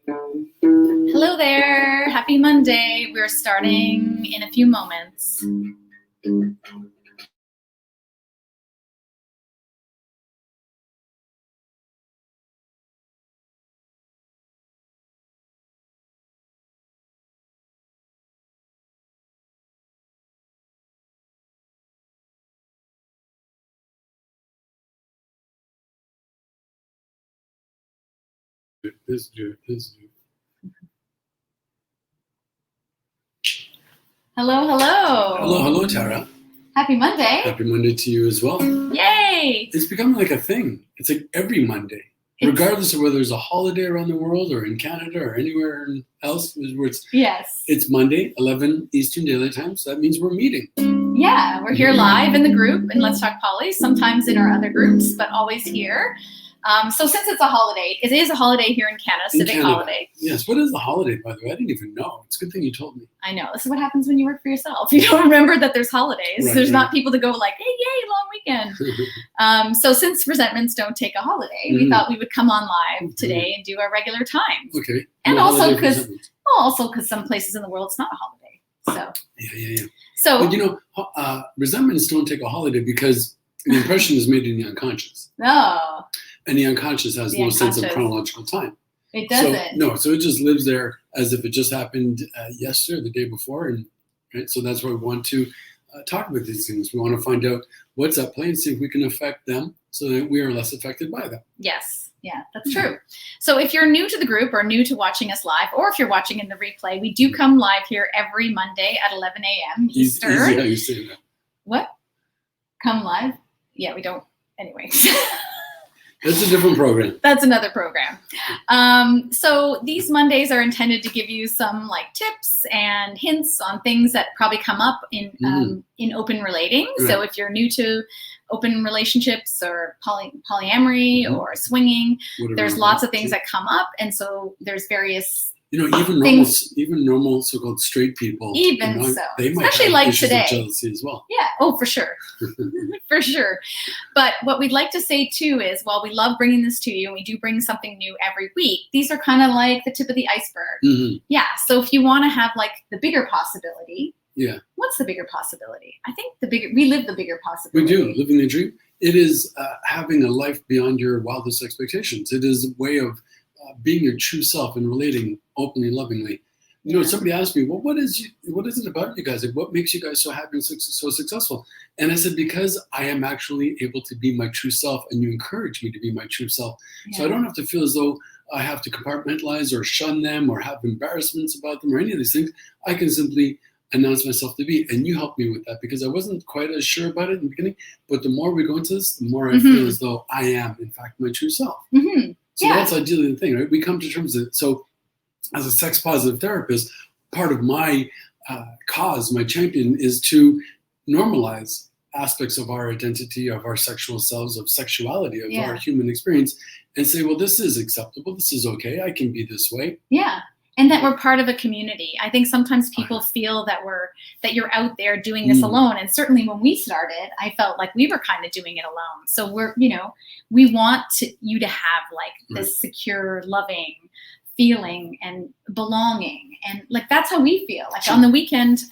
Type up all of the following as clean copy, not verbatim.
Hello there. Happy Monday. We're starting in a few moments. Hello. Hello, Tara. Happy Monday. Happy Monday to you as well. Yay. It's become like a thing. It's like every Monday, regardless of whether there's a holiday around the world or in Canada or anywhere else where it's Monday, 11 Eastern Daylight Time. So that means we're meeting. Yeah, we're here live in the group in Let's Talk Poly, sometimes in our other groups, but always here. So since it's a holiday, it is a holiday here in Canada, civic holiday. Yes. What is the holiday, by the way? I didn't even know. It's a good thing you told me. I know. This is what happens when you work for yourself. You don't remember that there's holidays. There's not people to go like, hey, yay, long weekend. So since resentments don't take a holiday, we thought we would come on live today and do our regular time. Okay. And also because some places in the world it's not a holiday. So Yeah. So but resentments don't take a holiday because the impression is made in the unconscious. No. And the unconscious has no sense of chronological time. It doesn't. So it just lives there as if it just happened yesterday or the day before. And right, so that's why we want to talk about these things. We want to find out what's at play and see if we can affect them so that we are less affected by them. Yes. Yeah, that's true. So if you're new to the group or new to watching us live, or if you're watching in the replay, we do come live here every Monday at 11 a.m. Eastern. Easy how you say that. What? Come live? Yeah, we don't. Anyway. That's a different program. That's another program. So these Mondays are intended to give you some tips and hints on things that probably come up in open relating. Right. So if you're new to open relationships or polyamory or swinging, there's lots of things that come up, and so there's various. Even normal so-called straight people, they might especially have issues today. Of jealousy as well. Yeah. Oh, for sure, for sure. But what we'd like to say too is, while we love bringing this to you, and we do bring something new every week, these are kind of like the tip of the iceberg. Mm-hmm. Yeah. So if you want to have the bigger possibility. Yeah. What's the bigger possibility? I think we live the bigger possibility. We do, living the dream. It is having a life beyond your wildest expectations. It is a way of being your true self and relating openly, lovingly. Somebody asked me, well, what is it about you guys? What makes you guys so happy and so successful? And I said, because I am actually able to be my true self, and you encourage me to be my true self. Yeah. So I don't have to feel as though I have to compartmentalize or shun them or have embarrassments about them or any of these things. I can simply announce myself to be, and you helped me with that because I wasn't quite as sure about it in the beginning. But the more we go into this, the more I feel as though I am, in fact, my true self. Mm-hmm. So that's ideally the thing, right? We come to terms with it. So as a sex positive therapist, part of my cause, my champion, is to normalize aspects of our identity, of our sexual selves, of sexuality, of our human experience, and say, well, this is acceptable. This is okay. I can be this way. Yeah. And that we're part of a community. I think sometimes people feel that you're out there doing this alone. And certainly when we started, I felt like we were kind of doing it alone. So we want you to have this secure, loving feeling and belonging. And that's how we feel. On the weekend,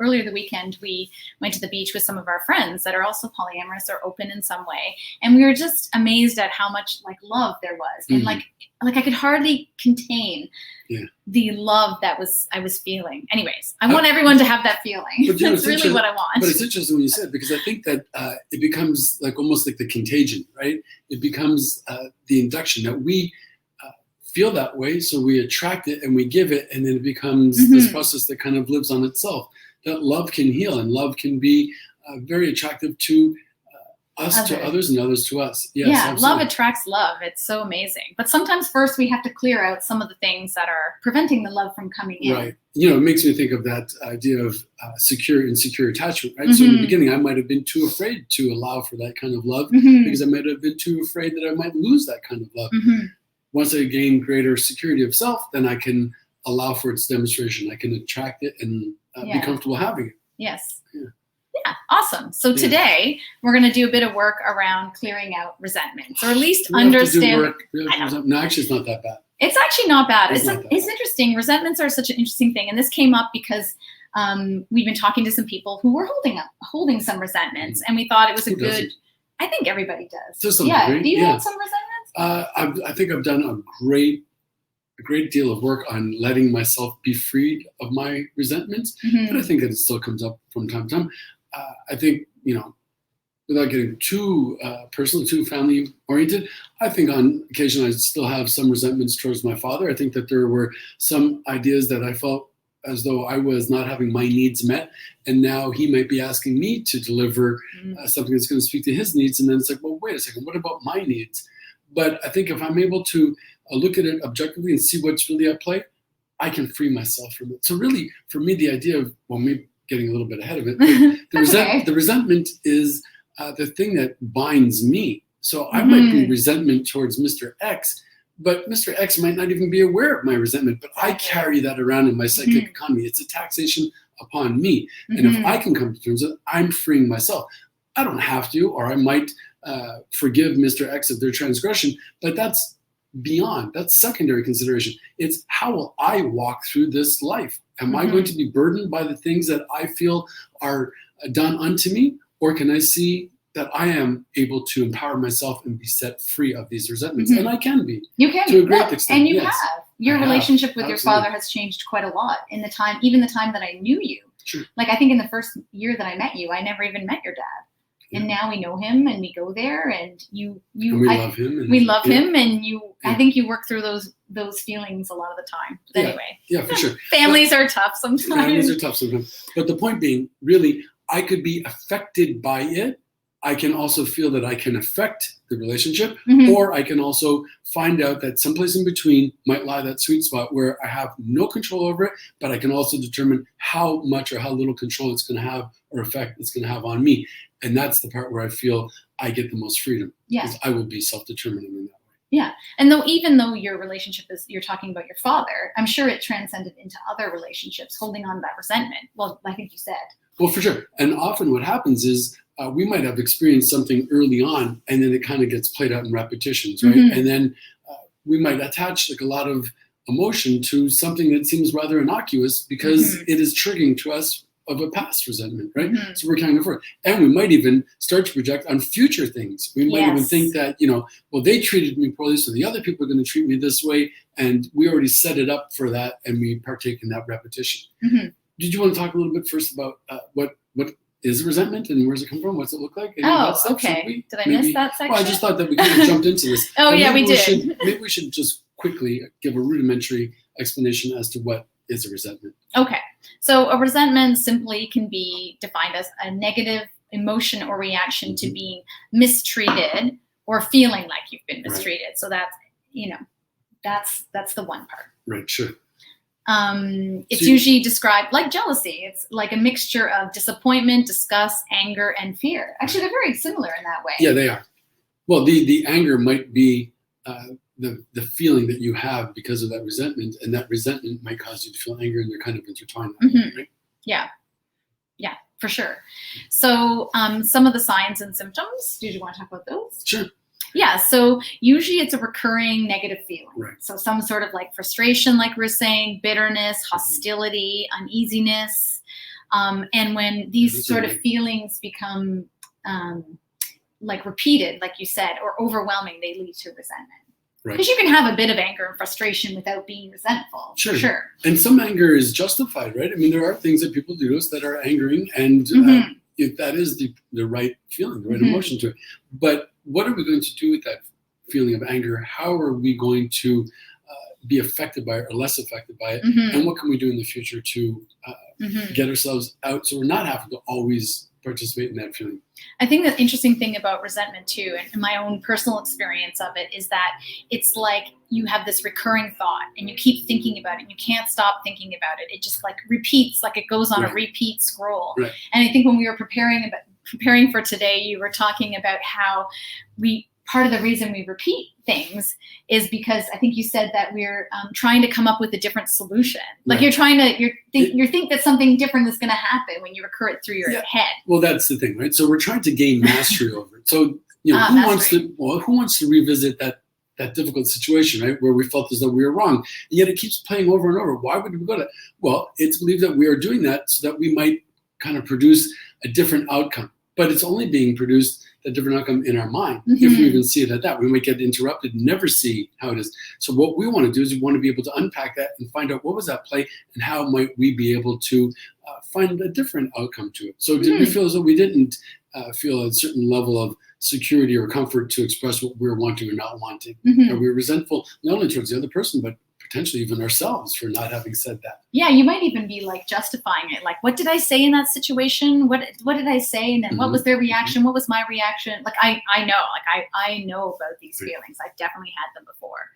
earlier the weekend, we went to the beach with some of our friends that are also polyamorous or open in some way. And we were just amazed at how much love there was. And I could hardly contain the love that I was feeling. Anyways, I want everyone to have that feeling. That's really what I want. But it's interesting when you said, because I think that it becomes almost like the contagion, right? It becomes the induction that we feel that way, so we attract it and we give it, and then it becomes this process that kind of lives on itself. That love can heal, and love can be very attractive to us, to others, and others to us. Yes, yeah, absolutely. Love attracts love. It's so amazing. But sometimes first we have to clear out some of the things that are preventing the love from coming in. Right. It makes me think of that idea of secure and insecure attachment, right? So in the beginning, I might have been too afraid to allow for that kind of love because I might have been too afraid that I might lose that kind of love. Once I gain greater security of self, then I can allow for its demonstration. I can attract it and be comfortable having it. Yes. Yeah, awesome. So today we're going to do a bit of work around clearing out resentments, or at least understanding. No, actually, it's not that bad. It's actually not bad. It's not bad. It's interesting. Resentments are such an interesting thing. And this came up because we've been talking to some people who were holding some resentments. And we thought it was a good, I think everybody does. To some yeah. degree, Do you hold some resentments? I think I've done a great deal of work on letting myself be freed of my resentments. But I think that it still comes up from time to time. I think, without getting too personal, too family oriented, I think on occasion I still have some resentments towards my father. I think that there were some ideas that I felt as though I was not having my needs met, and now he might be asking me to deliver something that's going to speak to his needs. And then it's like, well, wait a second, what about my needs? But I think if I'm able to look at it objectively and see what's really at play, I can free myself from it. So really, for me, the idea of, well, maybe getting a little bit ahead of it, the resentment is the thing that binds me. So I might be resentment towards Mr. X, but Mr. X might not even be aware of my resentment, but I carry that around in my psychic economy. It's a taxation upon me. And if I can come to terms with it, I'm freeing myself. I don't have to, or I might forgive Mr. X of their transgression, but that's beyond. That's secondary consideration. It's how will I walk through this life? Am I going to be burdened by the things that I feel are done unto me? Or can I see that I am able to empower myself and be set free of these resentments? And I can be. You can. To a great extent. And you yes. have. Your relationship with Absolutely. your father has changed quite a lot in the time, even the time that I knew you. Sure. Like I think in the first year that I met you, I never even met your dad. Yeah. And now we know him and we go there and and love him. And we love him and I think you work through those feelings a lot of the time. But anyway. Yeah, for sure. Families are tough sometimes. Families are tough sometimes. But the point being, really, I could be affected by it. I can also feel that I can affect the relationship, or I can also find out that someplace in between might lie that sweet spot where I have no control over it, but I can also determine how much or how little control it's going to have or effect it's going to have on me. And that's the part where I feel I get the most freedom. Yeah. Because I will be self-determining in that way. Yeah. And even though your relationship you're talking about your father, I'm sure it transcended into other relationships, holding on to that resentment. Well, I think you said. Well, for sure. And often what happens is we might have experienced something early on, and then it kind of gets played out in repetitions, right? And then we might attach like a lot of emotion to something that seems rather innocuous because it is triggering to us of a past resentment, right? So we're carrying it forward. And we might even start to project on future things. We might even think that, well, they treated me poorly, so the other people are going to treat me this way. And we already set it up for that, and we partake in that repetition. Did you want to talk a little bit first about what is resentment and where does it come from? What's it look like? Okay. Did I miss that section? Well, I just thought that we kind of jumped into this. We did. Maybe we should just quickly give a rudimentary explanation as to what is a resentment. Okay. So a resentment simply can be defined as a negative emotion or reaction to being mistreated or feeling like you've been mistreated. Right. So that's, that's the one part. Right. Sure. It's usually described like jealousy. It's like a mixture of disappointment, disgust, anger, and fear. Actually, they're very similar in that way. Yeah, they are. Well, the anger might be the feeling that you have because of that resentment, and that resentment might cause you to feel anger, and they're kind of intertwined. Right? Yeah, for sure. So some of the signs and symptoms, did you want to talk about those? Sure. Yeah, so usually it's a recurring negative feeling. Right. So some sort of like frustration, like we're saying, bitterness, hostility, uneasiness. And when these sort of feelings become like repeated, like you said, or overwhelming, they lead to resentment. Right. Because you can have a bit of anger and frustration without being resentful. Sure. And some anger is justified, right? I mean, there are things that people do to us that are angering, and if that is the right feeling, the right emotion to it. But what are we going to do with that feeling of anger? How are we going to be affected by it or less affected by it? And what can we do in the future to get ourselves out so we're not having to always participate in that feeling? I think the interesting thing about resentment too, and my own personal experience of it, is that it's like you have this recurring thought and you keep thinking about it and you can't stop thinking about it. It just like repeats, like it goes on a repeat scroll. Right. And I think when we were preparing for today, you were talking about how part of the reason we repeat things is because I think you said that we're trying to come up with a different solution. Like you think that something different is going to happen when you recur it through your head. Well, that's the thing, right? So we're trying to gain mastery over it. So who wants to revisit that that difficult situation, right, where we felt as though we were wrong, and yet it keeps playing over and over. Why would we go to that? Well, it's believed that we are doing that so that we might kind of produce a different outcome. But it's only being produced, a different outcome in our mind, if we even see it at that. We might get interrupted, never see how it is. So what we want to do is we want to be able to unpack that and find out what was that play and how might we be able to find a different outcome to it. So did we feel as though we didn't feel a certain level of security or comfort to express what we were wanting or not wanting? Are we resentful not only towards the other person, but potentially even ourselves for not having said that? Yeah, you might even be like justifying it. Like, what did I say in that situation? What did I say? And then what was their reaction? What was my reaction? Like, I know, like I know about these feelings. I've definitely had them before.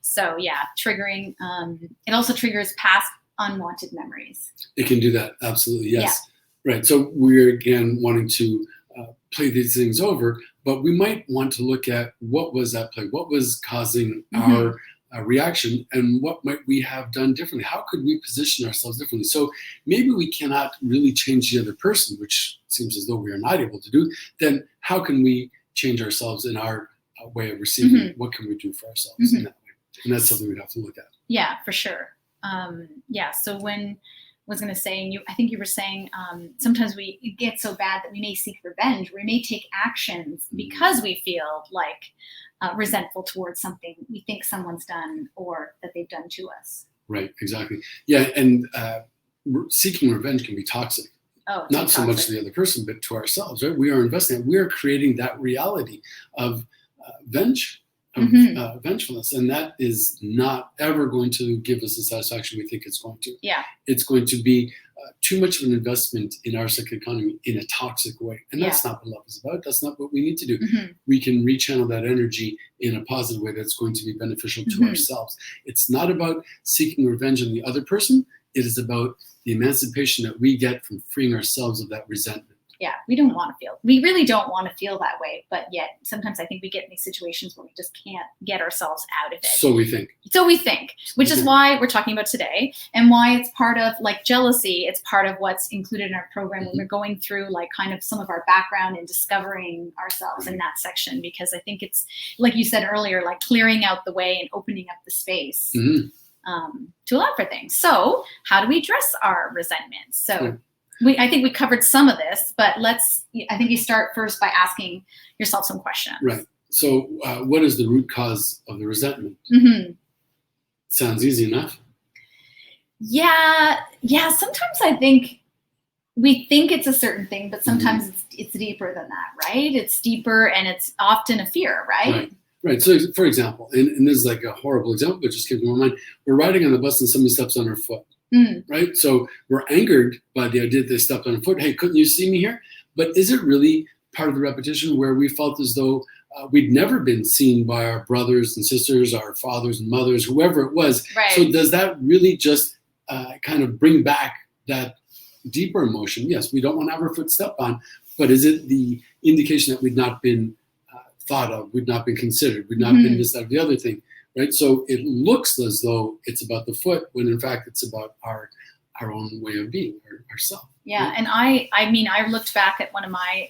So yeah, triggering. It also triggers past unwanted memories. It can do that. Absolutely. Yes. Yeah. Right. So we're again wanting to play these things over, but we might want to look at what was that play? What was causing our reaction, and what might we have done differently? How could we position ourselves differently? So maybe we cannot really change the other person, which seems as though we are not able to do. Then how can we change ourselves in our way of receiving? What can we do for ourselves in that way? And that's something we'd have to look at. Yeah, for sure. So when I was going to say, I think you were saying sometimes it gets so bad that we may seek revenge. We may take actions because we feel like resentful towards something we think someone's done or that they've done to us. Right, exactly. Yeah, and seeking revenge can be toxic. Oh, not so much to the other person, but to ourselves. Right? We are investing. We are creating that reality of vengefulness, and that is not ever going to give us the satisfaction we think it's going to. Yeah, it's going to be too much of an investment in our psychic economy in a toxic way, and that's not what love is about. That's not what we need to do. We can rechannel that energy in a positive way that's going to be beneficial to ourselves. It's not about seeking revenge on the other person. It is about the emancipation that we get from freeing ourselves of that resentment. Yeah, we really don't want to feel that way, but yet sometimes I think we get in these situations where we just can't get ourselves out of it. So we think, which is why we're talking about today, and why it's part of like jealousy. It's part of what's included in our program when we're going through like kind of some of our background and discovering ourselves in that section, because I think it's, like you said earlier, like clearing out the way and opening up the space to allow for things. So how do we address our resentment? So I think we covered some of this, but I think you start first by asking yourself some questions. Right. So what is the root cause of the resentment? Sounds easy enough. Yeah. Sometimes I think we think it's a certain thing, but sometimes it's deeper than that, right? It's deeper, and it's often a fear, right? Right. So for example, and this is like a horrible example, but just came to my mind. We're riding on the bus and somebody steps on our foot. Right? So we're angered by the idea that they stepped on a foot. Hey, couldn't you see me here? But is it really part of the repetition where we felt as though we'd never been seen by our brothers and sisters, our fathers and mothers, whoever it was? Right. So does that really just kind of bring back that deeper emotion? Yes, we don't want to have our foot stepped on, but is it the indication that we'd not been thought of, we'd not been considered, we'd not been this, that, or the other thing? Right, so it looks as though it's about the foot, when in fact it's about our own way of being, ourself. Yeah, right? And I looked back at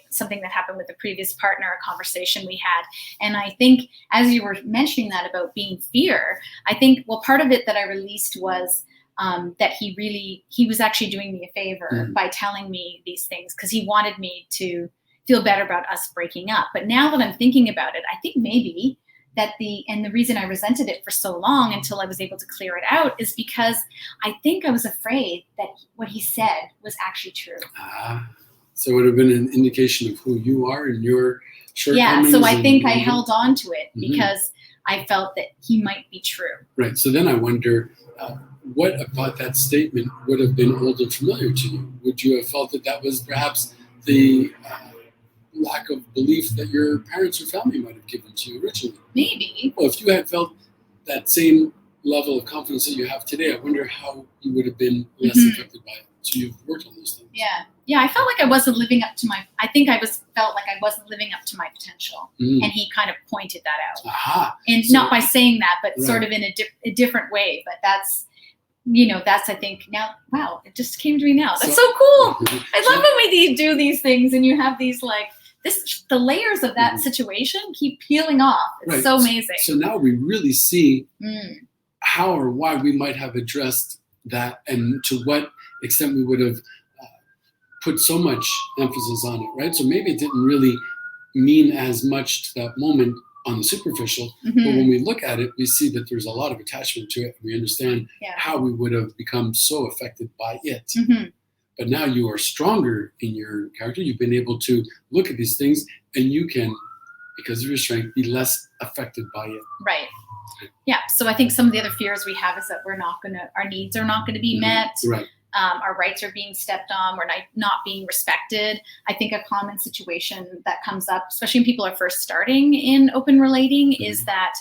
something that happened with a previous partner, a conversation we had, and I think as you were mentioning that about being fear, I think part of it that I released was that he was actually doing me a favor by telling me these things, because he wanted me to feel better about us breaking up. But now that I'm thinking about it, I think maybe that the reason I resented it for so long until I was able to clear it out is because I think I was afraid that what he said was actually true. So it would have been an indication of who you are and your shortcomings. Yeah, so I think I held on to it because I felt that he might be true. Right, so then I wonder, what about that statement would have been old and familiar to you? Would you have felt that was perhaps the lack of belief that your parents or family might have given to you originally? Maybe. Well, if you had felt that same level of confidence that you have today, I wonder how you would have been less affected by it. So you've worked on those things. Yeah, I felt like I wasn't living up to felt like I wasn't living up to my potential, and he kind of pointed that out. And so, not by saying that, but sort of in a different way. But that's I think now. Wow, it just came to me now. That's so cool. I love when we do these things, and you have these like the layers of that situation keep peeling off. It's so amazing. So now we really see how or why we might have addressed that, and to what extent we would have put so much emphasis on it, right? So maybe it didn't really mean as much to that moment on the superficial, but when we look at it, we see that there's a lot of attachment to it. We understand how we would have become so affected by it. But now you are stronger in your character. You've been able to look at these things, and you can, because of your strength, be less affected by it. Right. Yeah. So I think some of the other fears we have is that our needs are not going to be met. Right. Our rights are being stepped on. We're not being respected. I think a common situation that comes up, especially when people are first starting in open relating, is that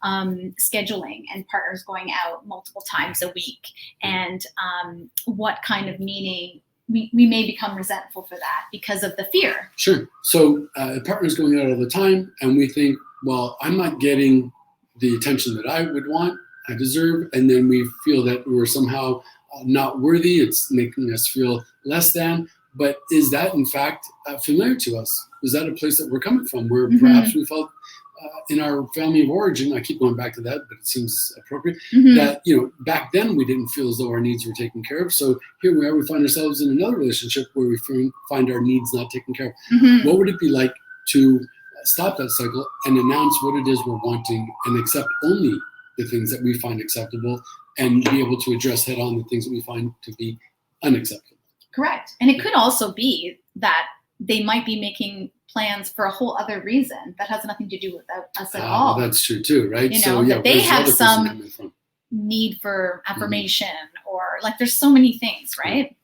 scheduling and partners going out multiple times a week, and what kind of meaning we may become resentful for that because of the fear. Sure. So partners going out all the time, and we think, well, I'm not getting the attention that I would want, I deserve, and then we feel that we're somehow not worthy. It's making us feel less than. But is that in fact familiar to us? Is that a place that we're coming from, where perhaps we felt in our family of origin, I keep going back to that, but it seems appropriate, that back then we didn't feel as though our needs were taken care of. So here we are, we find ourselves in another relationship where we find our needs not taken care of. What would it be like to stop that cycle and announce what it is we're wanting, and accept only the things that we find acceptable, and be able to address head on the things that we find to be unacceptable? Correct. And it could also be that they might be making plans for a whole other reason that has nothing to do with us at all. That's true too, right? That they have some need for affirmation, or like there's so many things, right?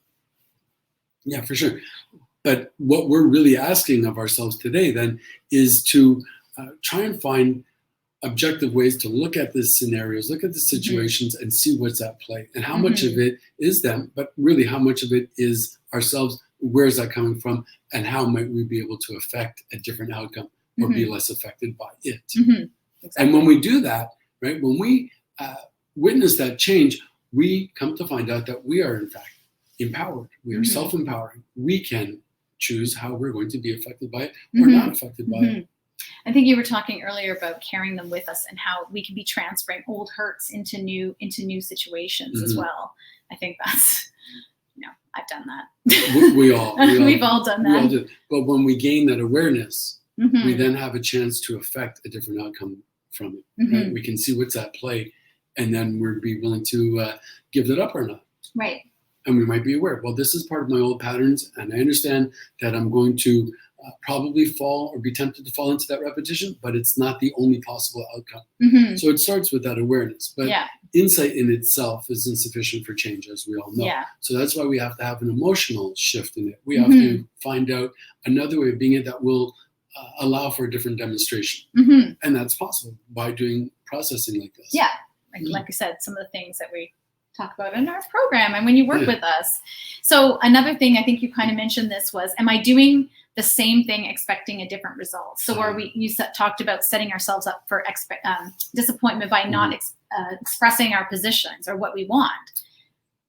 Yeah, for sure. But what we're really asking of ourselves today then is to try and find objective ways to look at the scenarios, look at the situations, and see what's at play, and how much of it is them, but really how much of it is ourselves. Where's that coming from, and how might we be able to affect a different outcome, or be less affected by it? Exactly. And when we do that, right, when we witness that change, we come to find out that we are in fact empowered. We are self-empowering. We can choose how we're going to be affected by it or not affected by it. I think you were talking earlier about carrying them with us and how we can be transferring old hurts into new situations as well. I think that's, I've done that. We all we've all done that. We all do. But when we gain that awareness, we then have a chance to affect a different outcome from it. Right? We can see what's at play, and then we'll be willing to give that up or not. Right. And we might be aware, well, this is part of my old patterns, and I understand that I'm going to probably fall or be tempted to fall into that repetition, but it's not the only possible outcome. So it starts with that awareness. But insight in itself is insufficient for change, as we all know. So that's why we have to have an emotional shift in it. We have to find out another way of being it that will allow for a different demonstration. And that's possible by doing processing like this. Yeah. Like I said, some of the things that we talk about in our program and when you work with us. So another thing, I think you kind of mentioned this, was, am I doing the same thing expecting a different result? So where you talked about setting ourselves up for disappointment by not expressing our positions or what we want.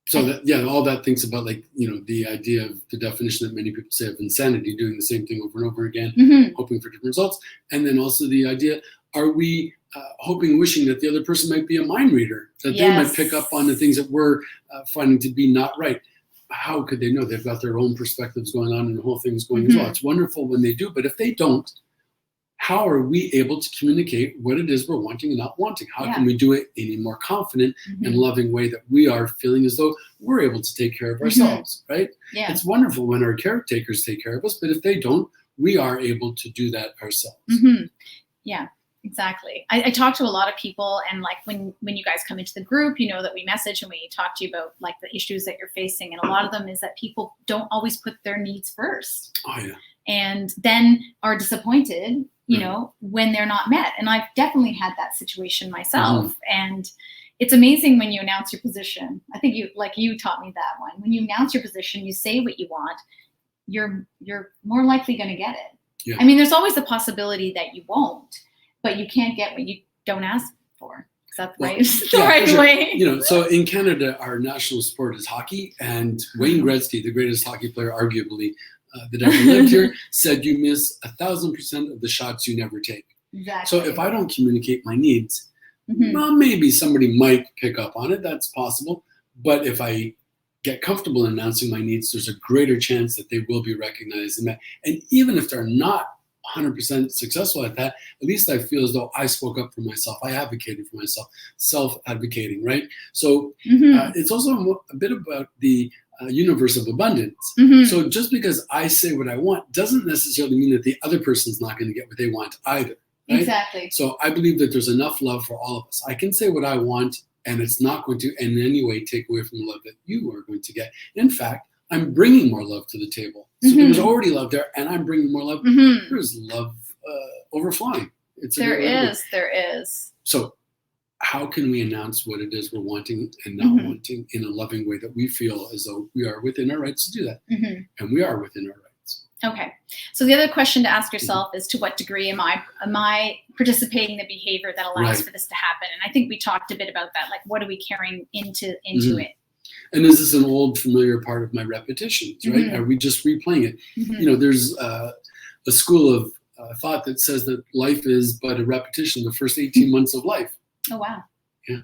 So all that thinks about, like, the idea of the definition that many people say of insanity, doing the same thing over and over again, hoping for different results. And then also the idea, are we hoping, wishing that the other person might be a mind reader, that they might pick up on the things that we're finding to be not right? How could they know? They've got their own perspectives going on, and the whole thing's going as well. It's wonderful when they do, but if they don't, how are we able to communicate what it is we're wanting and not wanting? How can we do it in a more confident and loving way that we are feeling as though we're able to take care of ourselves, right? Yeah. It's wonderful when our caretakers take care of us, but if they don't, we are able to do that ourselves. Yeah. Exactly. I talk to a lot of people, and like when you guys come into the group, that we message and we talk to you about like the issues that you're facing. And a lot of them is that people don't always put their needs first. Oh, yeah. And then are disappointed, when they're not met. And I've definitely had that situation myself. And it's amazing when you announce your position. I think you taught me that one. When you announce your position, you say what you want, you're more likely going to get it. Yeah. I mean, there's always the possibility that you won't. But you can't get what you don't ask for. Is that the right way? So in Canada, our national sport is hockey, and Wayne Gretzky, the greatest hockey player, arguably, that ever lived here said you miss 1,000% of the shots you never take. Exactly. So if I don't communicate my needs, Mhm. well, maybe somebody might pick up on it. That's possible. But if I get comfortable in announcing my needs, there's a greater chance that they will be recognized and met. And even if they're not 100% successful at that, at least I feel as though I spoke up for myself. I advocated for myself, self-advocating, right? So Mhm. it's also a bit about the universe of abundance. Mhm. So just because I say what I want doesn't necessarily mean that the other person's not going to get what they want either. Right? Exactly. So I believe that there's enough love for all of us. I can say what I want, and it's not going to in any way take away from the love that you are going to get. In fact, I'm bringing more love to the table. So there's already love there, and I'm bringing more love. Mhm. There's love overflowing. There is. So how can we announce what it is we're wanting and not wanting in a loving way that we feel as though we are within our rights to do that? And we are within our rights. Okay. So the other question to ask yourself is, to what degree am I participating in the behavior that allows for this to happen? And I think we talked a bit about that. Like, what are we carrying into it? And is this an old familiar part of my repetitions, right? Are we just replaying it? You know, there's a school of thought that says that life is but a repetition of the first 18 months of life. Oh, wow. Yeah.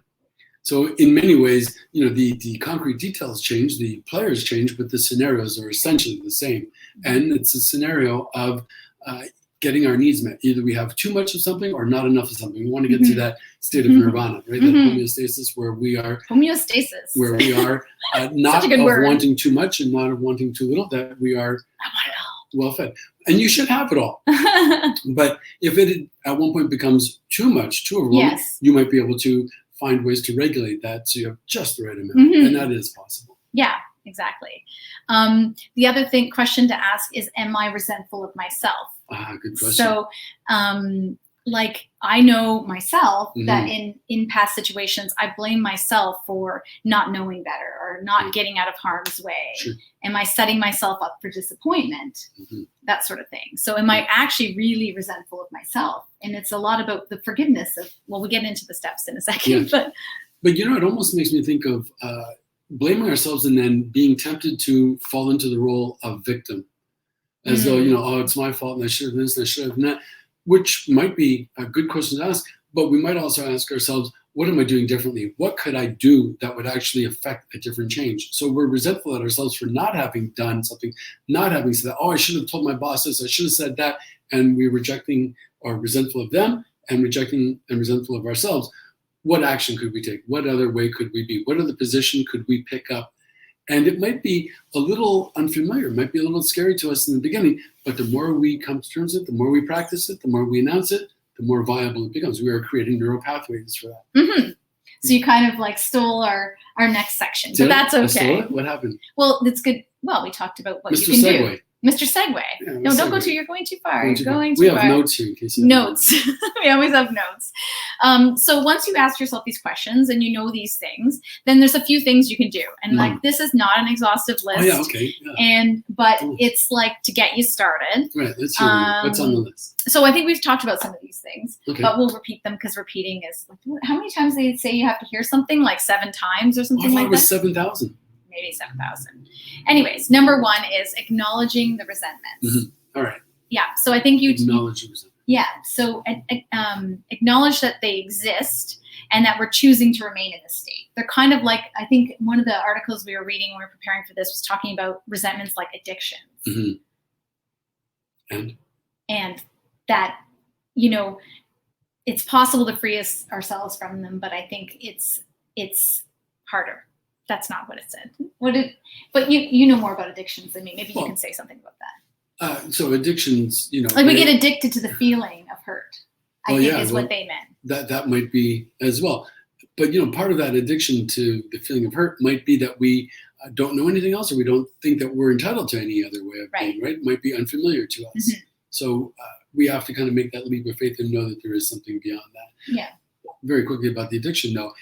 So in many ways, you know, the concrete details change, the players change, but the scenarios are essentially the same. And it's a scenario of getting our needs met. Either we have too much of something or not enough of something. We want to get to that state of nirvana, right? That homeostasis where we are not of wanting too much and not of wanting too little, that we are well fed. And you should have it all. But if it at one point becomes too much, too overwhelming, you might be able to find ways to regulate that so you have just the right amount. And that is possible. Yeah, exactly. The other question to ask is, am I resentful of myself? Good question. So, like, I know myself that in past situations, I blame myself for not knowing better or not getting out of harm's way. Sure. Am I setting myself up for disappointment? That sort of thing. So am I actually really resentful of myself? And it's a lot about the forgiveness of, well, we'll get into the steps in a second. But you know, it almost makes me think of blaming ourselves and then being tempted to fall into the role of victim. As though, you know, oh, it's my fault and I should have this and I should have that, which might be a good question to ask, but we might also ask ourselves, what am I doing differently? What could I do that would actually affect a different change? So we're resentful at ourselves for not having done something, not having said that, oh, I should have told my boss this, I should have said that, and we're rejecting or resentful of them and rejecting and resentful of ourselves. What action could we take? What other way could we be? What other position could we pick up? And it might be a little unfamiliar, it might be a little scary to us in the beginning, but the more we come to terms with it, the more we practice it, the more we announce it, the more viable it becomes. We are creating neural pathways for that. So you kind of like stole our next section, but that's okay. What happened? Well, that's good. Well, we talked about what Mr. you can Segway. do. Mr. Segway. Yeah, no, don't Segway. Go too. You're going too far. We have notes here in case you notes. We always have notes. So once you ask yourself these questions and you know these things, then there's a few things you can do. And like, this is not an exhaustive list. Oh yeah, okay. Yeah. But it's like to get you started. Right. Let's hear what's on the list. So I think we've talked about some of these things, okay. But we'll repeat them because repeating is like, how many times they say you have to hear something? Like 7 times or something like that? It was 7,000. Maybe 7,000. Anyways, number 1 is acknowledging the resentments. All right. Yeah. So I think you acknowledge the resentment. Yeah. So acknowledge that they exist and that we're choosing to remain in this state. They're kind of like, I think one of the articles we were reading when we were preparing for this was talking about resentments like addictions. And that, you know, it's possible to free ourselves from them, but I think it's harder. That's not what it said. But you know more about addictions than me. Maybe you can say something about that. So addictions, you know, like we get addicted to the feeling of hurt. I think is what they meant. That might be as well. But you know, part of that addiction to the feeling of hurt might be that we don't know anything else, or we don't think that we're entitled to any other way of being. Right? It might be unfamiliar to us. So we have to kind of make that leap of faith and know that there is something beyond that. Yeah. Very quickly about the addiction, though,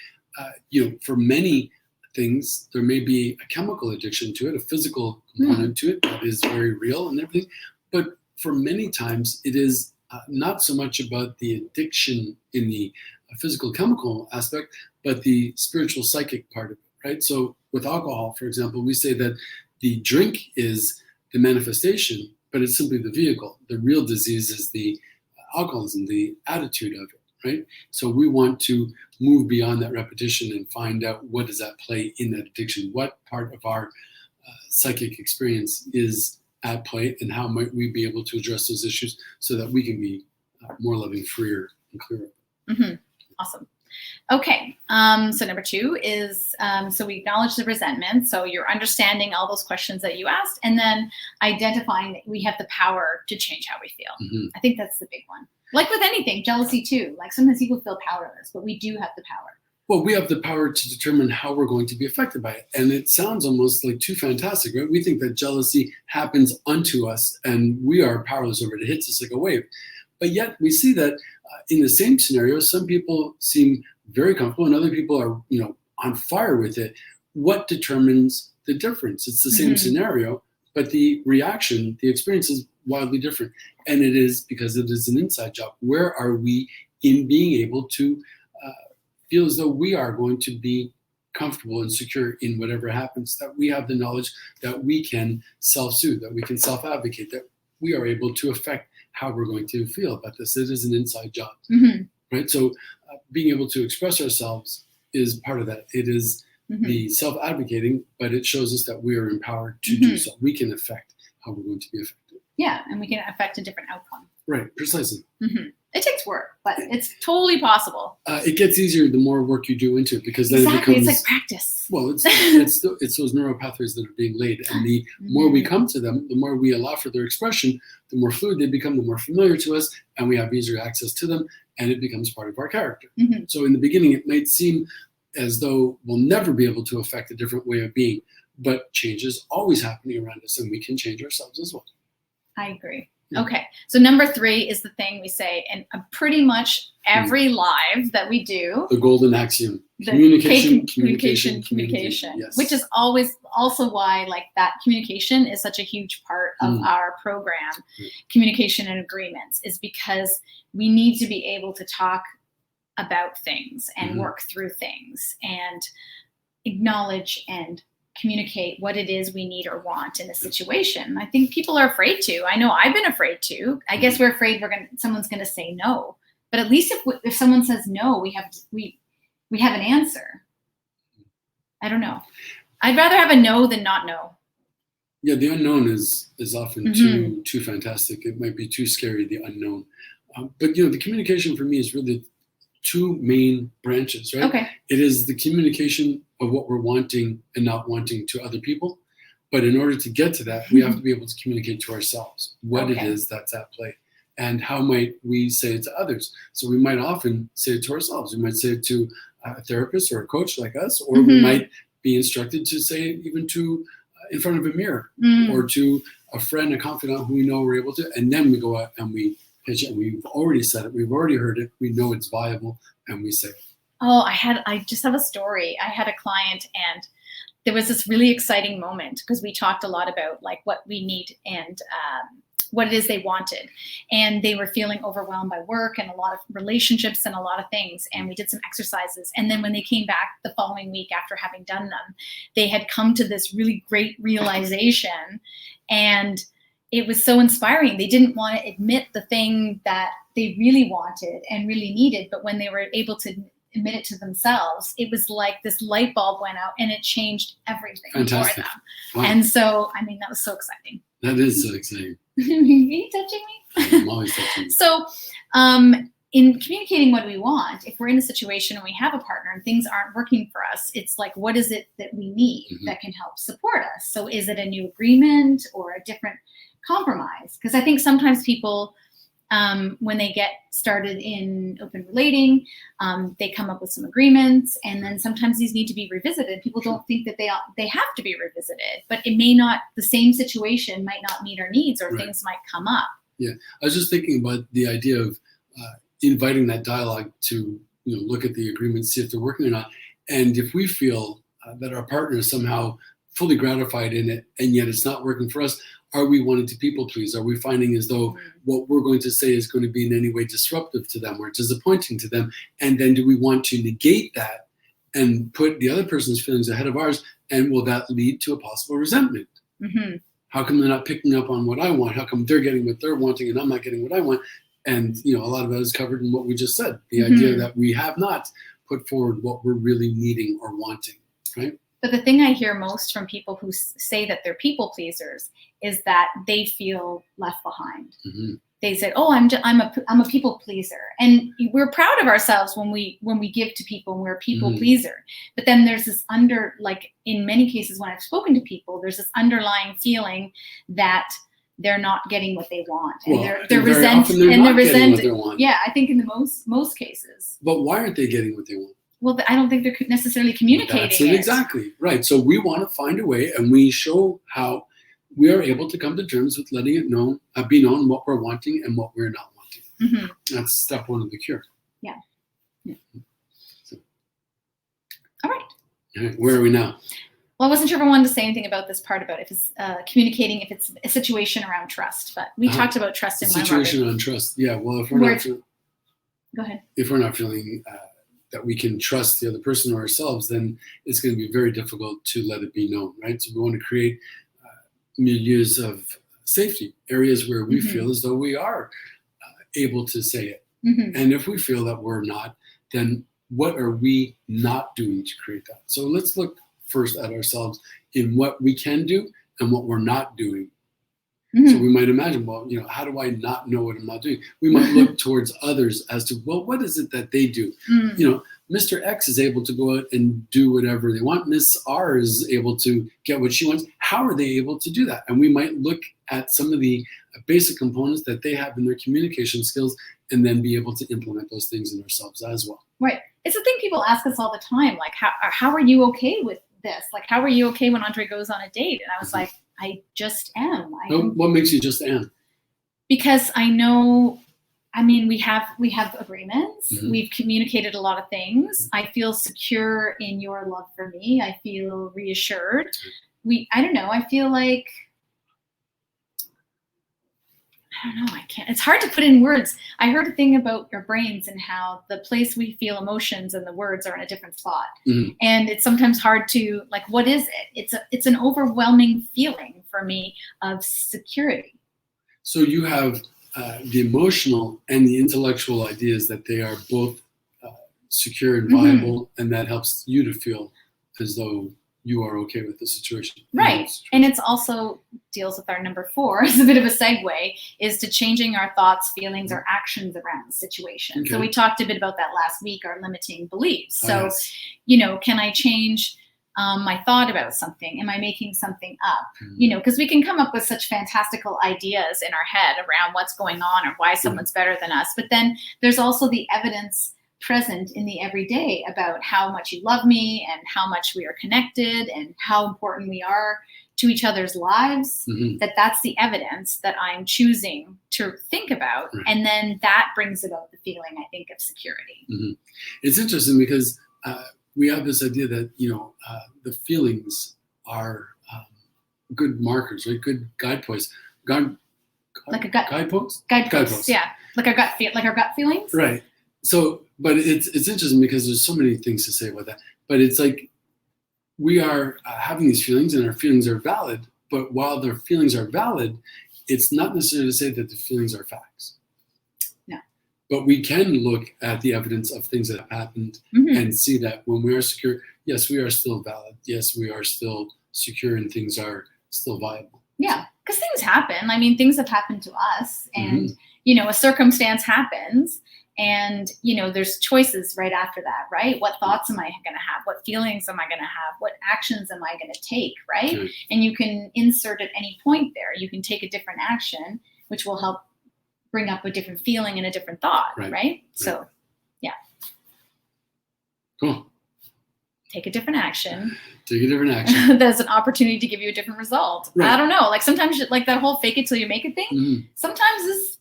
you know, for many things, there may be a chemical addiction to it, a physical component to it that is very real and everything. But for many times, it is not so much about the addiction in the physical chemical aspect, but the spiritual psychic part of it, right? So with alcohol, for example, we say that the drink is the manifestation, but it's simply the vehicle. The real disease is the alcoholism, the attitude of it, right? So we want to move beyond that repetition and find out what is at play in that addiction. What part of our psychic experience is at play, and how might we be able to address those issues so that we can be more loving, freer, and clearer. Mm-hmm. Awesome. Okay. So number 2 is, so we acknowledge the resentment. So you're understanding all those questions that you asked, and then identifying that we have the power to change how we feel. Mm-hmm. I think that's the big one. Like with anything, jealousy too. Like sometimes people feel powerless, but we do have the power. Well, we have the power to determine how we're going to be affected by it. And it sounds almost like too fantastic, right? We think that jealousy happens unto us and we are powerless over it. It hits us like a wave. But yet we see that in the same scenario, some people seem very comfortable and other people are, on fire with it. What determines the difference? It's the same scenario, but the reaction, the experience is wildly different. And it is because it is an inside job. Where are we in being able to feel as though we are going to be comfortable and secure in whatever happens, that we have the knowledge that we can self-soothe, that we can self-advocate, that we are able to affect how we're going to feel about this. It is an inside job, right? So being able to express ourselves is part of that. It is the self-advocating, but it shows us that we are empowered to do so. We can affect how we're going to be affected. Yeah, and we can affect a different outcome. Right, precisely. It takes work, but it's totally possible. It gets easier the more work you do into it, because then it becomes, it's like practice. Well, it's those neural pathways that are being laid, and the more we come to them, the more we allow for their expression, the more fluid they become, the more familiar to us, and we have easier access to them, and it becomes part of our character. So in the beginning, it might seem as though we'll never be able to affect a different way of being, but change is always happening around us, and we can change ourselves as well. I agree. Okay, so number 3 is the thing we say in pretty much every live that we do. The golden axiom: communication. Yes. Which is always also why that communication is such a huge part of our program. Communication and agreements is because we need to be able to talk about things and work through things and acknowledge and communicate what it is we need or want in a situation. I think people are afraid to. I know I've been afraid to. I guess we're afraid someone's going to say no. But at least if someone says no, we have an answer. I don't know. I'd rather have a no than not know. Yeah, the unknown is often too fantastic. It might be too scary, the unknown. But the communication for me is really 2 main branches, right? Okay. It is the communication of what we're wanting and not wanting to other people. But in order to get to that, we have to be able to communicate to ourselves what it is that's at play and how might we say it to others. So we might often say it to ourselves. We might say it to a therapist or a coach like us, or we might be instructed to say it even to in front of a mirror or to a friend, a confidant who we know we're able to, and then we go out and we pitch it. And we've already said it. We've already heard it. We know it's viable, and we say it. Oh, I just have a story. I had a client, and there was this really exciting moment because we talked a lot about what we need and what it is they wanted. And they were feeling overwhelmed by work and a lot of relationships and a lot of things. And we did some exercises. And then when they came back the following week after having done them, they had come to this really great realization. And it was so inspiring. They didn't want to admit the thing that they really wanted and really needed. But when they were able to admit it to themselves, it was like this light bulb went out and it changed everything for them. Wow. And so, that was so exciting. That is so exciting. Are you touching me? I'm always touching you. So, in communicating what we want, if we're in a situation and we have a partner and things aren't working for us, it's like, what is it that we need that can help support us? So is it a new agreement or a different compromise? Because I think sometimes people, when they get started in open relating, they come up with some agreements, and then sometimes these need to be revisited. People don't think that they have to be revisited, but it may not, the same situation might not meet our needs, or things might come up. Yeah, I was just thinking about the idea of inviting that dialogue to look at the agreements, see if they're working or not, and if we feel that our partner is somehow fully gratified in it, and yet it's not working for us. Are we wanting to people please? Are we finding as though what we're going to say is going to be in any way disruptive to them or disappointing to them? And then do we want to negate that and put the other person's feelings ahead of ours? And will that lead to a possible resentment? How come they're not picking up on what I want? How come they're getting what they're wanting and I'm not getting what I want? And a lot of that is covered in what we just said. The idea that we have not put forward what we're really needing or wanting, right? But the thing I hear most from people who say that they're people pleasers is that they feel left behind. Mm-hmm. They said, "Oh, I'm a people pleaser," and we're proud of ourselves when we give to people and we're a people mm-hmm. pleaser. But then there's this in many cases when I've spoken to people, there's this underlying feeling that they're not getting what they want, and they're resented. Yeah, I think in the most cases. But why aren't they getting what they want? Well, I don't think they're necessarily communicating. That's it. Exactly right. So we want to find a way, and we show how we are able to come to terms with letting it be known what we're wanting and what we're not wanting. Mm-hmm. That's step one of the cure. Yeah. So. All right. Where are we now? Well, I wasn't sure if I wanted to say anything about this part about if it's communicating, if it's a situation around trust, but we talked about trust in one situation on trust. Yeah. Well, go ahead. If we're not feeling that we can trust the other person or ourselves, then it's going to be very difficult to let it be known, right? So we want to create milieus of safety, areas where we mm-hmm. feel as though we are able to say it. Mm-hmm. And if we feel that we're not, then what are we not doing to create that? So let's look first at ourselves in what we can do and what we're not doing. Mm-hmm. So we might imagine, well, how do I not know what I'm not doing? We might look towards others as to, well, what is it that they do? Mm-hmm. Mr. X is able to go out and do whatever they want. Miss R is able to get what she wants. How are they able to do that? And we might look at some of the basic components that they have in their communication skills and then be able to implement those things in ourselves as well. Right. It's the thing people ask us all the time, like, how are you okay with this? Like, how are you okay when Andre goes on a date? And I was mm-hmm. like, I just am. What makes you just am? Because I know, we have agreements. Mm-hmm. We've communicated a lot of things. I feel secure in your love for me. I feel reassured. I don't know. I feel like, I don't know. I can't. It's hard to put in words. I heard a thing about your brains and how the place we feel emotions and the words are in a different spot. Mm-hmm. And it's sometimes hard to, what is it? It's an overwhelming feeling for me of security. So you have the emotional and the intellectual ideas that they are both secure and viable, mm-hmm. and that helps you to feel as though you are okay with the situation. Right. And it's also deals with our number 4 as a bit of a segue, is to changing our thoughts, feelings, or actions around the situation. Okay. So we talked a bit about that last week, our limiting beliefs. So, can I change my thought about something? Am I making something up? Mm-hmm. Because we can come up with such fantastical ideas in our head around what's going on or why someone's better than us. But then there's also the evidence present in the everyday about how much you love me and how much we are connected and how important we are to each other's lives, mm-hmm. that's the evidence that I'm choosing to think about. Right. And then that brings about the feeling, I think, of security. Mm-hmm. It's interesting because we have this idea that, the feelings are good markers, right? Good guideposts. Guideposts? Guideposts, yeah. Like our gut feelings? Right. So, but it's interesting because there's so many things to say about that. But it's like we are having these feelings and our feelings are valid. But while their feelings are valid, it's not necessarily to say that the feelings are facts. No. But we can look at the evidence of things that have happened mm-hmm. and see that when we are secure, yes, we are still valid. Yes, we are still secure and things are still viable. Yeah, because things happen. Things have happened to us and, mm-hmm. A circumstance happens. And, there's choices right after that, right? What thoughts am I going to have? What feelings am I going to have? What actions am I going to take, right? Okay. And you can insert at any point there. You can take a different action, which will help bring up a different feeling and a different thought, right? So, yeah. Cool. Take a different action. There's an opportunity to give you a different result. Right. I don't know. Sometimes that whole fake it till you make it thing, mm-hmm. sometimes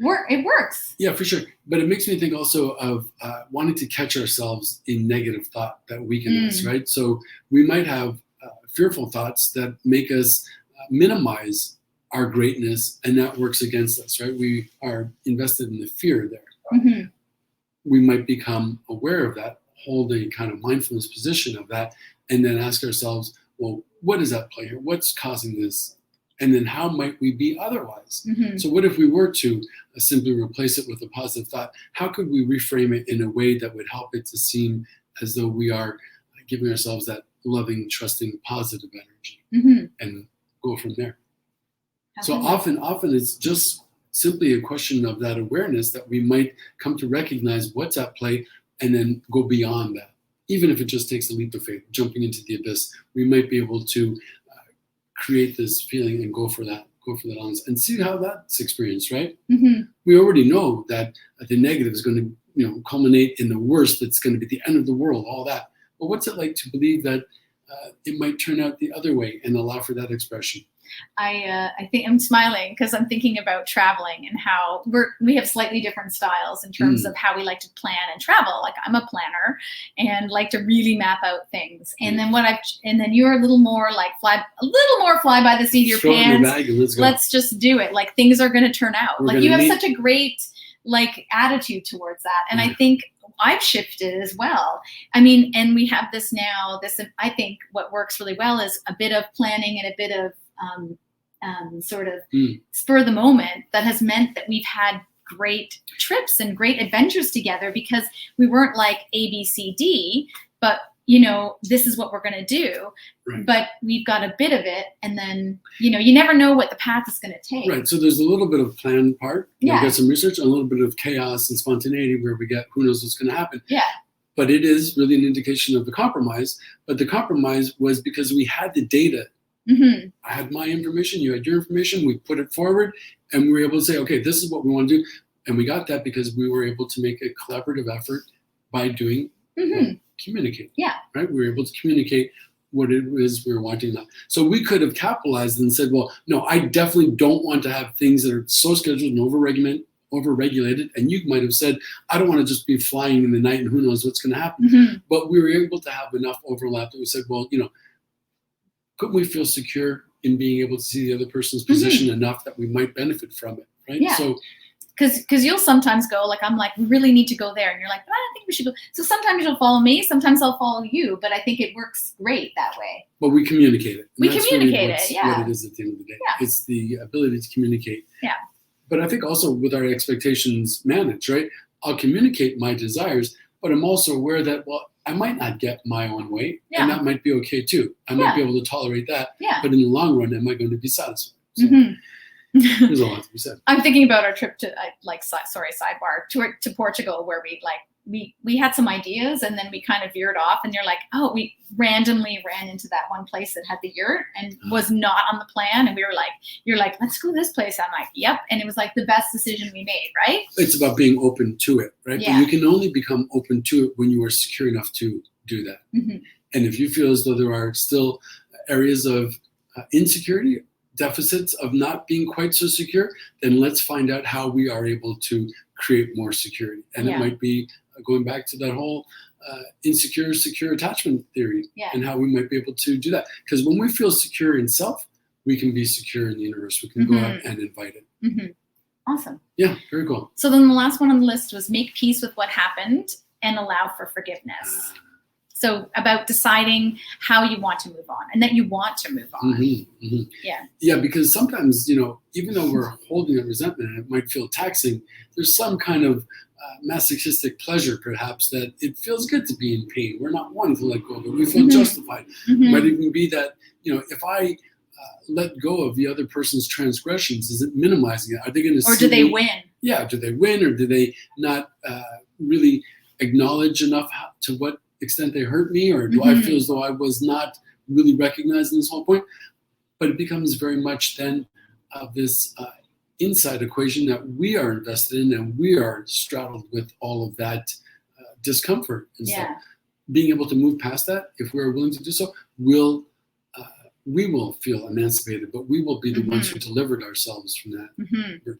it works. Yeah, for sure. But it makes me think also of wanting to catch ourselves in negative thought that weaken us, right? So we might have fearful thoughts that make us minimize our greatness, and that works against us, right? We are invested in the fear there. Mm-hmm. We might become aware of that, hold a kind of mindfulness position of that, and then ask ourselves, well, what is at play here? What's causing this And then how might we be otherwise? Mm-hmm. So what if we were to simply replace it with a positive thought? How could we reframe it in a way that would help it to seem as though we are giving ourselves that loving, trusting, positive energy, Mm-hmm. and go from there? Absolutely. So often it's just simply a question of that awareness that we might come to recognize what's at play and then go beyond that. Even if it just takes a leap of faith, jumping into the abyss, we might be able to create this feeling and go for that honest and see how that's experienced, right? Mm-hmm. We already know that the negative is going to culminate in the worst. That's going to be the end of the world, all that. But what's it like to believe that it might turn out the other way and allow for that expression? I think I'm smiling because I'm thinking about traveling and how we have slightly different styles in terms of how we like to plan and travel. Like I'm a planner and like to really map out things. And then then you're a little more like fly by the seat of your pants. Let's just do it. Like things are going to turn out. Like you have such a great like attitude towards that. And I think I've shifted as well. I mean, and we have this now, I think what works really well is a bit of planning and a bit of sort of spur of the moment that has meant that we've had great trips and great adventures together because we weren't like A, B, C, D, but this is what we're going to do. Right. But we've got a bit of it. And then, you never know what the path is going to take. Right. So there's a little bit of planned part. Yeah. We got some research, and a little bit of chaos and spontaneity where we get who knows what's going to happen. Yeah. But it is really an indication of the compromise. But the compromise was because we had the data. Mm-hmm. I had my information, you had your information, we put it forward, and we were able to say, okay, this is what we want to do. And we got that because we were able to make a collaborative effort by doing communicate. Yeah. Right? We were able to communicate what it is we were wanting. So we could have capitalized and said, well, no, I definitely don't want to have things that are so scheduled and overregulated. And you might have said, I don't want to just be flying in the night and who knows what's going to happen. Mm-hmm. But we were able to have enough overlap that we said, well, couldn't we feel secure in being able to see the other person's position enough that we might benefit from it, right? Yeah. So, because you'll sometimes go, like, I'm like, we really need to go there. And you're like, but I don't think we should go. So sometimes you'll follow me, sometimes I'll follow you. But I think it works great that way. But we communicate it. We communicate it, yeah. What it is at the end of the day. Yeah. It's the ability to communicate. Yeah. But I think also with our expectations managed, right? I'll communicate my desires, but I'm also aware that, well, I might not get my own way, and that might be okay too. I might be able to tolerate that, but in the long run, am I going to be satisfied? So there's a lot to be said. I'm thinking about our trip to, sidebar, to Portugal, where we had some ideas, and then we kind of veered off, and you're like, oh, we randomly ran into that one place that had the yurt and was not on the plan, and we were like, you're like, let's go to this place. I'm like, yep, and it was like the best decision we made, right? It's about being open to it, right? Yeah. But you can only become open to it when you are secure enough to do that. Mm-hmm. And if you feel as though there are still areas of insecurity, deficits of not being quite so secure, then let's find out how we are able to create more security. And it might be going back to that whole insecure, secure attachment theory and how we might be able to do that. Because when we feel secure in self, we can be secure in the universe. We can go out and invite it. Mm-hmm. Awesome. Yeah, very cool. So then the last one on the list was make peace with what happened and allow for forgiveness. So about deciding how you want to move on and that you want to move on. Mm-hmm, mm-hmm. Yeah. Yeah, because sometimes, even though we're holding a resentment and it might feel taxing, there's some kind of masochistic pleasure, perhaps, that it feels good to be in pain. We're not wanting to let go of it. We feel justified. Mm-hmm. It might even be that, if I let go of the other person's transgressions, is it minimizing it? Are they going to Or do they win? Yeah, do they win, or do they not really acknowledge enough to what extent they hurt me, or do I feel as though I was not really recognizing this whole point? But it becomes very much then this inside equation that we are invested in, and we are straddled with all of that discomfort and stuff. Being able to move past that, if we're willing to do so, we will feel emancipated, but we will be the ones who delivered ourselves from that burden.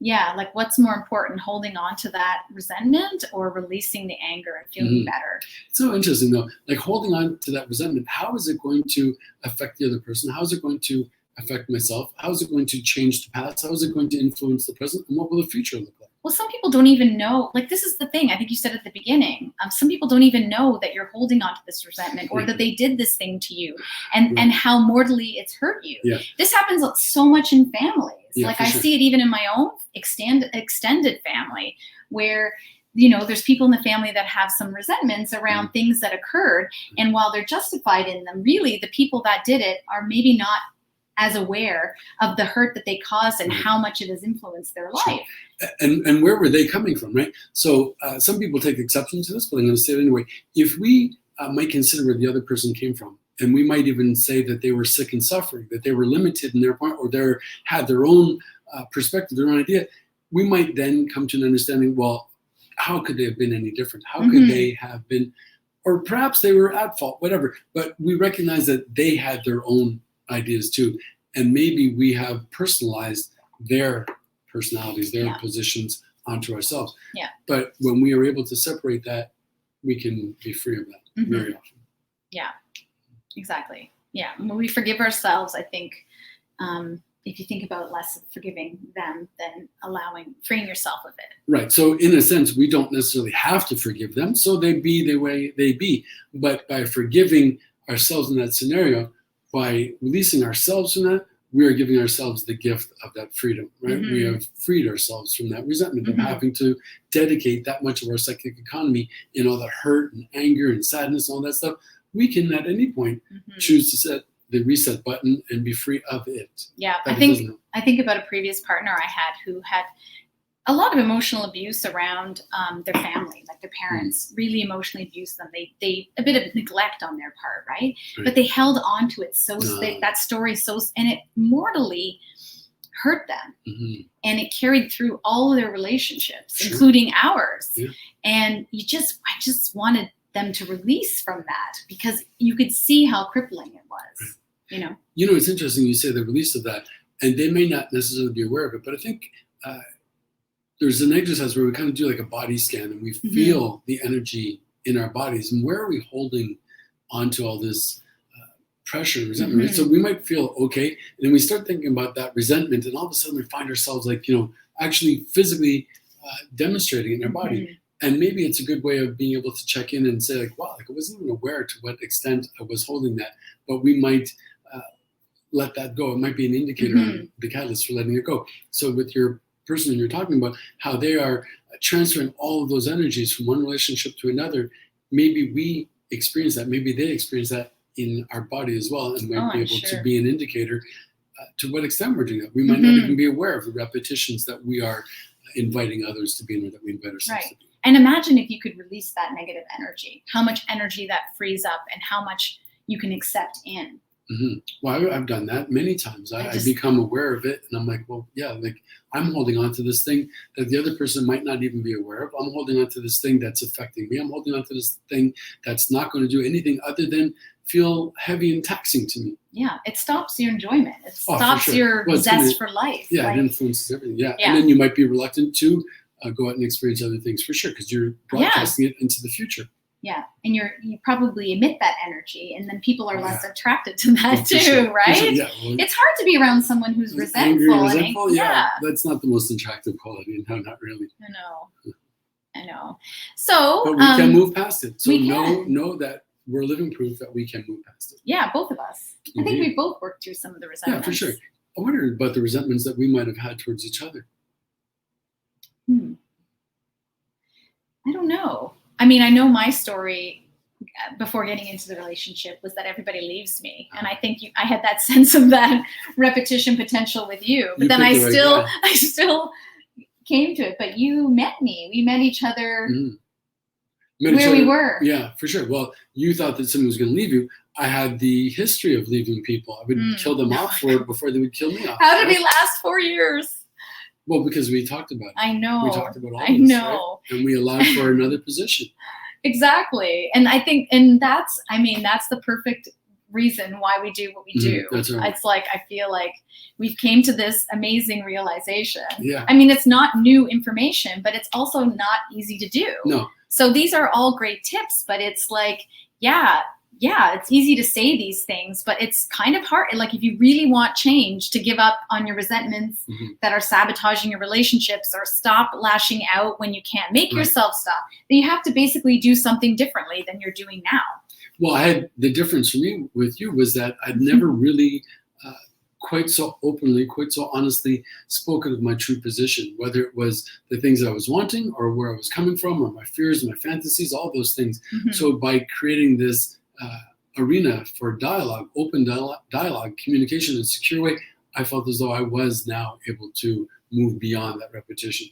Yeah, like what's more important, holding on to that resentment or releasing the anger and feeling better? It's so interesting though, like holding on to that resentment, how is it going to affect the other person? How is it going to affect myself? How is it going to change the past? How is it going to influence the present? And what will the future look like? well, some people don't even know, like, this is the thing, I think you said at the beginning, some people don't even know that you're holding on to this resentment, or that they did this thing to you, and how mortally it's hurt you. Yeah. This happens so much in families. Yeah, like, for I sure. see it even in my own extended family, where, you know, there's people in the family that have some resentments around things that occurred, and while they're justified in them, really the people that did it are maybe not as aware of the hurt that they caused and how much it has influenced their life. And where were they coming from, right? So some people take exception to this, but I'm going to say it anyway. If we might consider where the other person came from, and we might even say that they were sick and suffering, that they were limited in their point, or they had their own perspective, their own idea, we might then come to an understanding, well, how could they have been any different? How could they have been, or perhaps they were at fault, whatever. But we recognize that they had their own ideas too. And maybe we have personalized their personalities, their positions onto ourselves. Yeah. But when we are able to separate that, we can be free of that very often. Yeah, exactly. Yeah. When we forgive ourselves, I think, if you think about less of forgiving them than freeing yourself of it. Right. So in a sense, we don't necessarily have to forgive them. So they be the way they be. But by forgiving ourselves in that scenario, by releasing ourselves from that, we are giving ourselves the gift of that freedom, right? We have freed ourselves from that resentment of having to dedicate that much of our psychic economy in all the hurt and anger and sadness and all that stuff. We can at any point choose to set the reset button and be free of it. Yeah, I think about a previous partner I had who had a lot of emotional abuse around their family, like their parents really emotionally abused them. They a bit of neglect on their part, right? But they held on to it that story and it mortally hurt them, and it carried through all of their relationships, including ours. Yeah. And I just wanted them to release from that, because you could see how crippling it was. You know, it's interesting you say the release of that, and they may not necessarily be aware of it, but I think there's an exercise where we kind of do like a body scan, and we feel the energy in our bodies, and where are we holding onto all this pressure and resentment, right? So we might feel okay, and then we start thinking about that resentment, and all of a sudden we find ourselves like, actually physically demonstrating it in our body. And maybe it's a good way of being able to check in and say, like, wow, like I wasn't even aware to what extent I was holding that, but we might let that go. It might be an indicator on the catalyst for letting it go. So with your person you're talking about, how they are transferring all of those energies from one relationship to another, maybe we experience that, maybe they experience that in our body as well, and might be able to be an indicator to what extent we're doing that. We might not even be aware of the repetitions that we are inviting others to be in, or that we invite ourselves to be. And imagine if you could release that negative energy, how much energy that frees up and how much you can accept in. Well, I've done that many times. I become aware of it, and I'm like, well, yeah, like I'm holding on to this thing that the other person might not even be aware of. I'm holding on to this thing that's affecting me. I'm holding on to this thing that's not going to do anything other than feel heavy and taxing to me. Yeah, it stops your enjoyment. It stops your zest for life. Yeah, it influences everything. Yeah, and then you might be reluctant to go out and experience other things, for sure, because you're broadcasting it into the future. Yeah, and you probably emit that energy, and then people are less attracted to that too, right? Sure. Yeah, well, it's hard to be around someone who's resentful. That's not the most attractive quality. No, not really. I know. So, but we can move past it. So know that we're living proof that we can move past it. Yeah, both of us. I think we both worked through some of the resentments. Yeah, for sure. I wonder about the resentments that we might have had towards each other. I don't know. I mean, I know my story before getting into the relationship was that everybody leaves me. And I think I had that sense of that repetition potential with you. But then I still came to it. But you met me. We met each other where we were. Yeah, for sure. Well, you thought that someone was going to leave you. I had the history of leaving people. I would kill them off before they would kill me off. How did we last 4 years? Well, because we talked about it. I know. We talked about all this, right? And we allowed for another position. Exactly. And I think, that's the perfect reason why we do what we do. That's right. It's like, I feel like we've came to this amazing realization. Yeah. I mean, it's not new information, but it's also not easy to do. No. So these are all great tips, but it's like, yeah, yeah, it's easy to say these things, but it's kind of hard. Like if you really want change, to give up on your resentments that are sabotaging your relationships, or stop lashing out when you can't make yourself stop, then you have to basically do something differently than you're doing now. Well, the difference for me with you was that I'd never really quite so openly, quite so honestly spoken of my true position, whether it was the things I was wanting or where I was coming from or my fears, my fantasies, all those things. So by creating this arena for dialogue, open dialogue, communication in a secure way, I felt as though I was now able to move beyond that repetition.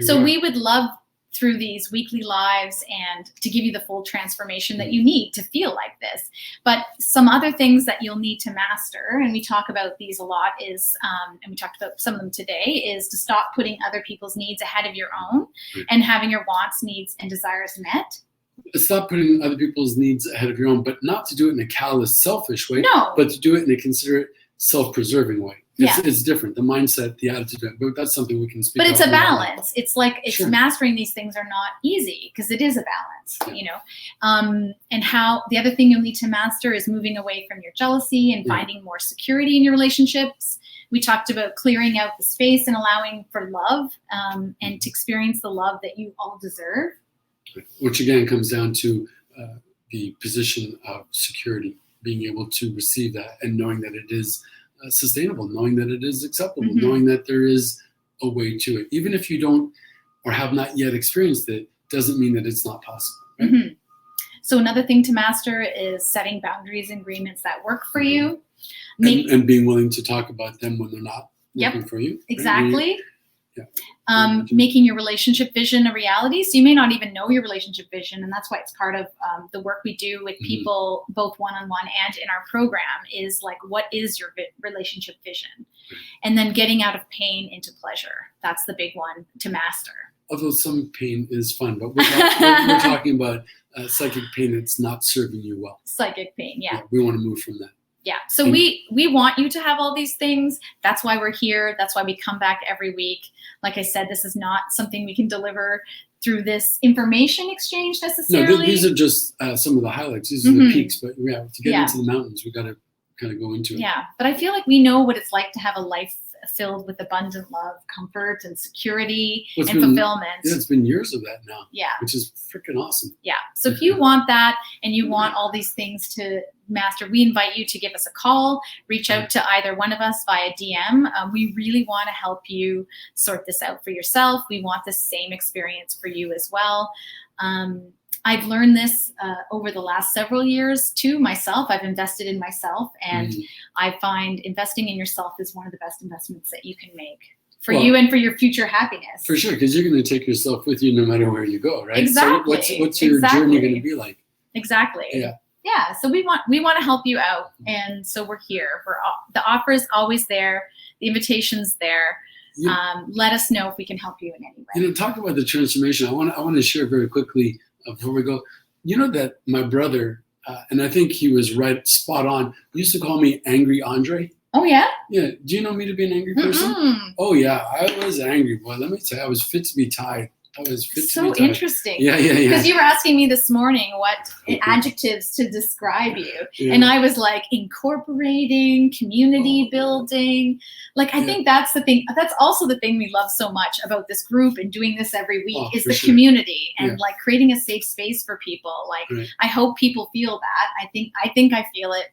So we would love, through these weekly lives, and to give you the full transformation that you need to feel like this. But some other things that you'll need to master, and we talk about these a lot, is, and we talked about some of them today, is to stop putting other people's needs ahead of your own and having your wants, needs, and desires met. Stop putting other people's needs ahead of your own, but not to do it in a callous, selfish way, No. but to do it in a considerate, self-preserving way. It's different, the mindset, the attitude, but that's something we can speak about. But it's a balance. It's like, mastering these things are not easy, because it is a balance, you know. And how the other thing you'll need to master is moving away from your jealousy and finding more security in your relationships. We talked about clearing out the space and allowing for love, and to experience the love that you all deserve. Which again comes down to the position of security, being able to receive that and knowing that it is sustainable, knowing that it is acceptable, knowing that there is a way to it. Even if you don't or have not yet experienced it, doesn't mean that it's not possible. Right? So another thing to master is setting boundaries and agreements that work for you. And being willing to talk about them when they're not working for you. Exactly. Making your relationship vision a reality. So you may not even know your relationship vision, and that's why it's part of the work we do with people, both one-on-one and in our program, is like, what is your relationship vision? And then getting out of pain into pleasure. That's the big one to master. Although some pain is fun, but we're talking about psychic pain that's not serving you well. Psychic pain, we want to move from that. Yeah. So we want you to have all these things. That's why we're here. That's why we come back every week. Like I said, this is not something we can deliver through this information exchange necessarily. No, these are just some of the highlights. These are the peaks. But to get into the mountains, we got to kind of go into it. Yeah. But I feel like we know what it's like to have a life filled with abundant love, comfort, and security and fulfillment. Yeah, it's been years of that now. Yeah. Which is freaking awesome. Yeah. So if you want that and you want all these things to master, we invite you to give us a call, reach out to either one of us via DM. We really want to help you sort this out for yourself. We want the same experience for you as well. I've learned this over the last several years too myself. I've invested in myself, and I find investing in yourself is one of the best investments that you can make for you and for your future happiness. For sure, because you're going to take yourself with you no matter where you go, right? Exactly. So what's your journey going to be like? Exactly. Yeah. Yeah. So we want to help you out, and so we're here. The offer is always there. The invitation's there. Let us know if we can help you in any way. Talk about the transformation. I want to share very quickly before we go. You know that my brother, and I think he was right, spot on, used to call me Angry Andre. Oh, yeah? Yeah. Do you know me to be an angry person? Oh, yeah. I was angry. Boy, let me tell you, I was fit to be tied. I was fit to be tied. So interesting. Yeah. Because you were asking me this morning what adjectives to describe you. Yeah. And I was like, incorporating, community building. Like, I think that's the thing. That's also the thing we love so much about this group and doing this every week is the community and like creating a safe space for people. Like, I hope people feel that. I think I feel it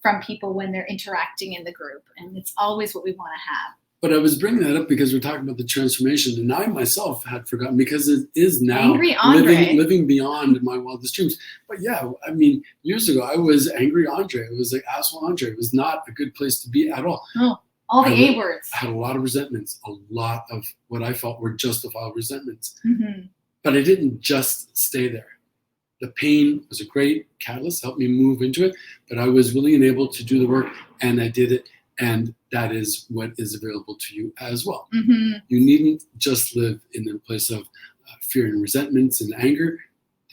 from people when they're interacting in the group. And it's always what we want to have. But I was bringing that up because we're talking about the transformation, and I myself had forgotten because it is now living beyond my wildest dreams. But yeah, I mean, years ago I was Angry Andre. It was like asshole Andre. It was not a good place to be at all. Oh, all the A words. I had a lot of resentments, a lot of what I felt were justifiable resentments. But I didn't just stay there. The pain was a great catalyst, helped me move into it, but I was willing and able to do the work, and I did it. And that is what is available to you as well. You needn't just live in a place of fear and resentments and anger.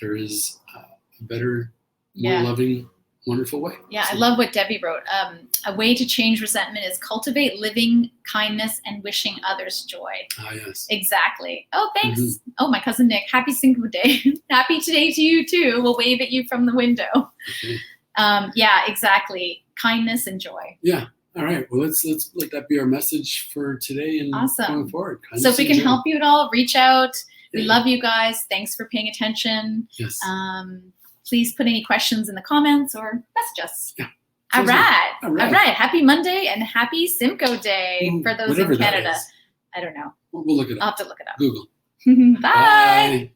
There is a better, more loving wonderful way. Yeah, I love what Debbie wrote. A way to change resentment is cultivate living kindness and wishing others joy. Ah, yes. Exactly. Oh, thanks. Oh, my cousin Nick. Happy Cinco Day. Happy today to you too. We'll wave at you from the window. Okay. Yeah, exactly. Kindness and joy. Yeah. All right. Well, let's let that be our message for today and going forward. So if we can help you at all, reach out. We Yeah. love you guys. Thanks for paying attention. Yes. Please put any questions in the comments or message us. Yeah. All right. All right. Happy Monday and happy Simcoe Day for those in Canada. I don't know. We'll look it up. I'll have to look it up. Google. Bye.